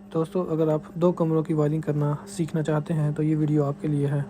दोस्तों, अगर आप 2 कमरों की वायरिंग करना सीखना चाहते हैं तो ये वीडियो आपके लिए है।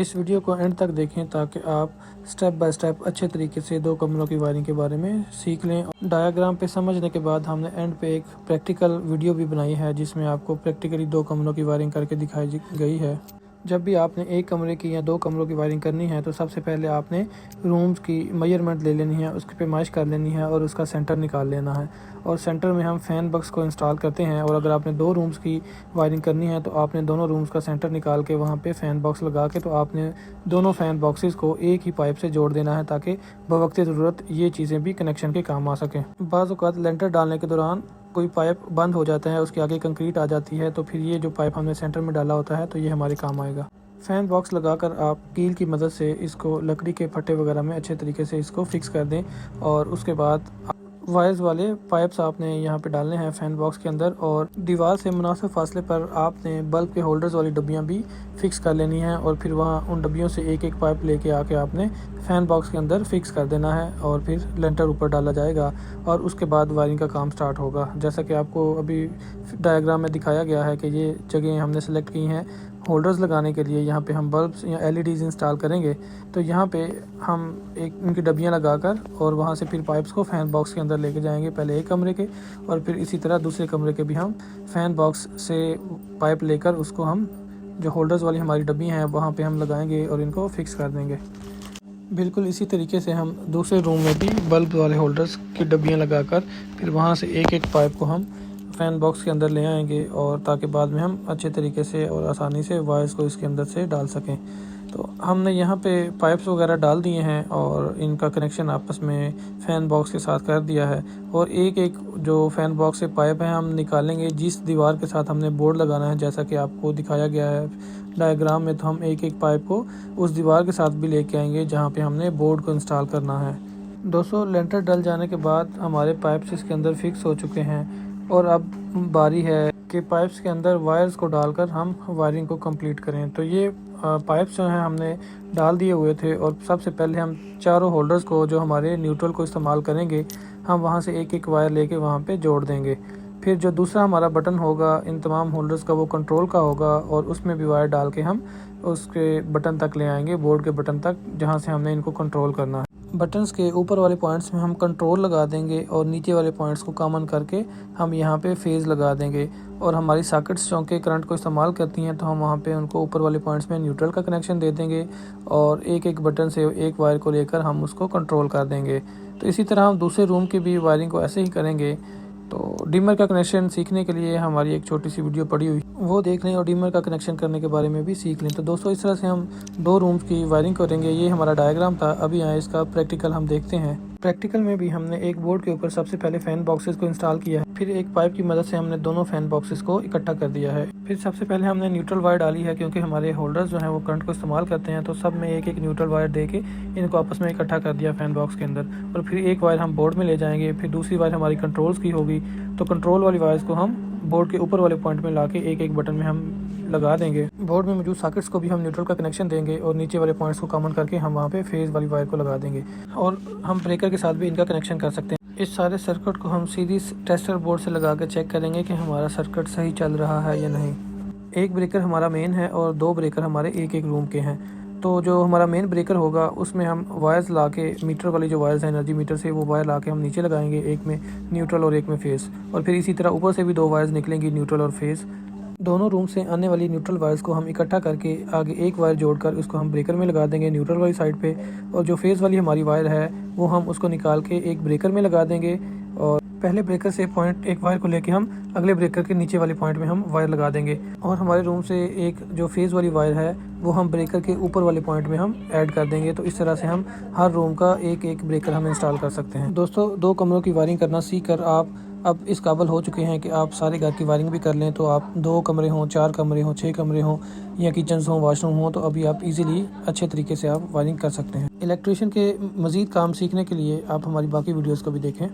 इस वीडियो को एंड तक देखें ताकि आप स्टेप बाय स्टेप अच्छे तरीके से 2 कमरों की वायरिंग के बारे में सीख लें। डायग्राम पे समझने के बाद हमने एंड पे एक प्रैक्टिकल वीडियो भी बनाई है जिसमें आपको प्रैक्टिकली 2 कमरों की वायरिंग करके दिखाई गई है। जब भी आपने 1 कमरे की या 2 कमरों की वायरिंग करनी है तो सबसे पहले आपने रूम्स की मेजरमेंट ले लेनी है, उसकी पैमाइश कर लेनी है और उसका सेंटर निकाल लेना है। और सेंटर में हम फ़ैन बॉक्स को इंस्टॉल करते हैं। और अगर आपने 2 रूम्स की वायरिंग करनी है तो आपने दोनों रूम्स का सेंटर निकाल के वहाँ पे फ़ैन बॉक्स लगा के तो आपने दोनों फ़ैन बॉक्सेस को एक ही पाइप से जोड़ देना है ताकि बवक्ते ज़रूरत ये चीज़ें भी कनेक्शन के काम आ सकें। बाज़ औक़ात लेंटर डालने के दौरान कोई पाइप बंद हो जाता है, उसके आगे कंक्रीट आ जाती है, तो फिर ये जो पाइप हमने सेंटर में डाला होता है तो ये हमारे काम आएगा। फ़ैन बॉक्स लगाकर आप कील की मदद से इसको लकड़ी के फट्टे वगैरह में अच्छे तरीके से इसको फिक्स कर दें। और उसके बाद वायर्स वाले पाइप्स आपने यहाँ पे डालने हैं फ़ैन बॉक्स के अंदर। और दीवार से मुनासिब फासले पर आपने बल्ब के होल्डर्स वाली डब्बियाँ भी फिक्स कर लेनी हैं। और फिर वहाँ उन डब्बियों से एक एक पाइप लेके आके आपने फ़ैन बॉक्स के अंदर फिक्स कर देना है और फिर लेंटर ऊपर डाला जाएगा और उसके बाद वायरिंग का काम स्टार्ट होगा। जैसा कि आपको अभी डायग्राम में दिखाया गया है कि ये जगह हमने सेलेक्ट की हैं होल्डर्स लगाने के लिए। यहाँ पे हम बल्ब्स या एलईडीज़ इंस्टॉल करेंगे तो यहाँ पे हम एक उनकी डब्बियाँ लगाकर और वहाँ से फिर पाइप्स को फ़ैन बॉक्स के अंदर लेके जाएंगे, पहले एक कमरे के और फिर इसी तरह दूसरे कमरे के भी हम फ़ैन बॉक्स से पाइप लेकर उसको हम जो होल्डर्स वाली हमारी डब्बी हैं वहाँ पे हम लगाएंगे और इनको फिक्स कर देंगे। बिल्कुल इसी तरीके से हम दूसरे रूम में भी बल्ब वाले होल्डर्स की डब्बियाँ लगाकर फिर वहाँ से एक एक पाइप को हम फ़ैन बॉक्स के अंदर ले आएंगे और ताकि बाद में हम अच्छे तरीके से और आसानी से वायर्स को इसके अंदर से डाल सकें। तो हमने यहाँ पे पाइप्स वगैरह डाल दिए हैं और इनका कनेक्शन आपस में फ़ैन बॉक्स के साथ कर दिया है। और एक एक जो फ़ैन बॉक्स से पाइप है हम निकालेंगे जिस दीवार के साथ हमने बोर्ड लगाना है, जैसा कि आपको दिखाया गया है डायग्राम में। तो हम एक एक पाइप को उस दीवार के साथ भी लेके आएंगे जहाँ पे हमने बोर्ड को इंस्टॉल करना है। दोस्तों, लेंटर डल जाने के बाद हमारे पाइप्स इसके अंदर फिक्स हो चुके हैं और अब बारी है कि पाइप्स के अंदर वायर्स को डालकर हम वायरिंग को कंप्लीट करें। तो ये पाइप्स जो हैं हमने डाल दिए हुए थे और सबसे पहले हम चारों होल्डर्स को जो हमारे न्यूट्रल को इस्तेमाल करेंगे हम वहाँ से एक एक वायर लेके वहाँ पे जोड़ देंगे। फिर जो दूसरा हमारा बटन होगा इन तमाम होल्डर्स का वो कंट्रोल का होगा और उसमें भी वायर डाल के हम उसके बटन तक ले आएंगे, बोर्ड के बटन तक जहाँ से हमने इनको कंट्रोल करना है। बटन्स के ऊपर वाले पॉइंट्स में हम कंट्रोल लगा देंगे और नीचे वाले पॉइंट्स को कॉमन करके हम यहाँ पे फेज़ लगा देंगे। और हमारी सॉकेट्स चौंके करंट को इस्तेमाल करती हैं तो हम वहाँ पे उनको ऊपर वाले पॉइंट्स में न्यूट्रल का कनेक्शन दे देंगे और एक एक बटन से एक वायर को लेकर हम उसको कंट्रोल कर देंगे। तो इसी तरह हम दूसरे रूम की भी वायरिंग को ऐसे ही करेंगे। तो डिमर का कनेक्शन सीखने के लिए हमारी एक छोटी सी वीडियो पड़ी हुई, वो देख लें और डिमर का कनेक्शन करने के बारे में भी सीख लें। तो दोस्तों, इस तरह से हम 2 रूम्स की वायरिंग करेंगे। ये हमारा डायग्राम था। अभी यहाँ इसका प्रैक्टिकल हम देखते हैं। प्रैक्टिकल में भी हमने एक बोर्ड के ऊपर सबसे पहले फ़ैन बॉक्सेस को इंस्टॉल किया है, फिर एक पाइप की मदद से हमने दोनों फ़ैन बॉक्सेस को इकट्ठा कर दिया है। फिर सबसे पहले हमने न्यूट्रल वायर डाली है क्योंकि हमारे होल्डर्स जो हैं वो करंट को इस्तेमाल करते हैं, तो सब में एक एक न्यूट्रल वायर दे के इनको आपस में इकट्ठा कर दिया फ़ैन बॉक्स के अंदर। और फिर एक वायर हम बोर्ड में ले जाएंगे, फिर दूसरी वायर हमारी कंट्रोल्स की होगी। तो कंट्रोल वाली वायर्स को हम बोर्ड के ऊपर वाले पॉइंट में लाके एक एक बटन में हम लगा देंगे। बोर्ड में मौजूद सॉकेट्स को भी हम न्यूट्रल का कनेक्शन देंगे और नीचे वाले पॉइंट्स को कॉमन करके हम वहाँ पे फेज़ वाली वायर को लगा देंगे और हम ब्रेकर के साथ भी इनका कनेक्शन कर सकते हैं। इस सारे सर्किट को हम सीरीज टेस्टर बोर्ड से लगा के चेक करेंगे कि हमारा सर्किट सही चल रहा है या नहीं। एक ब्रेकर हमारा मेन है और 2 ब्रेकर हमारे एक एक रूम के हैं। तो जो हमारा मेन ब्रेकर होगा उसमें हम वायर्स ला के मीटर वाली जो वायर्स हैं एनर्जी मीटर से, वो वायर ला के हम नीचे लगाएंगे, एक में न्यूट्रल और एक में फेज़। और फिर इसी तरह ऊपर से भी 2 वायर्स निकलेंगी न्यूट्रल और फेज़। दोनों रूम से आने वाली न्यूट्रल वायर्स को हम इकट्ठा करके आगे एक वायर जोड़कर उसको हम ब्रेकर में लगा देंगे न्यूट्रल वाली साइड पे। और जो फेज़ वाली हमारी वायर है वो हम उसको निकाल के एक ब्रेकर में लगा देंगे और पहले ब्रेकर से पॉइंट एक वायर को लेके हम अगले ब्रेकर के नीचे वाले पॉइंट में हम वायर लगा देंगे। और हमारे रूम से एक जो फेज़ वाली वायर है वो हम ब्रेकर के ऊपर वाले पॉइंट में हम ऐड कर देंगे। तो इस तरह से हम हर रूम का एक एक ब्रेकर हम इंस्टॉल कर सकते हैं। दोस्तों, 2 कमरों की वायरिंग करना सीख कर आप अब इस काबिल हो चुके हैं कि आप सारे घर की वायरिंग भी कर लें। तो आप 2 कमरे हों, 4 कमरे हों, 6 कमरे हों या किचन्स हों, वाशरूम हों, तो अभी आप इजीली अच्छे तरीके से आप वायरिंग कर सकते हैं। इलेक्ट्रिशियन के मज़ीद काम सीखने के लिए आप हमारी बाकी वीडियोज़ को भी देखें।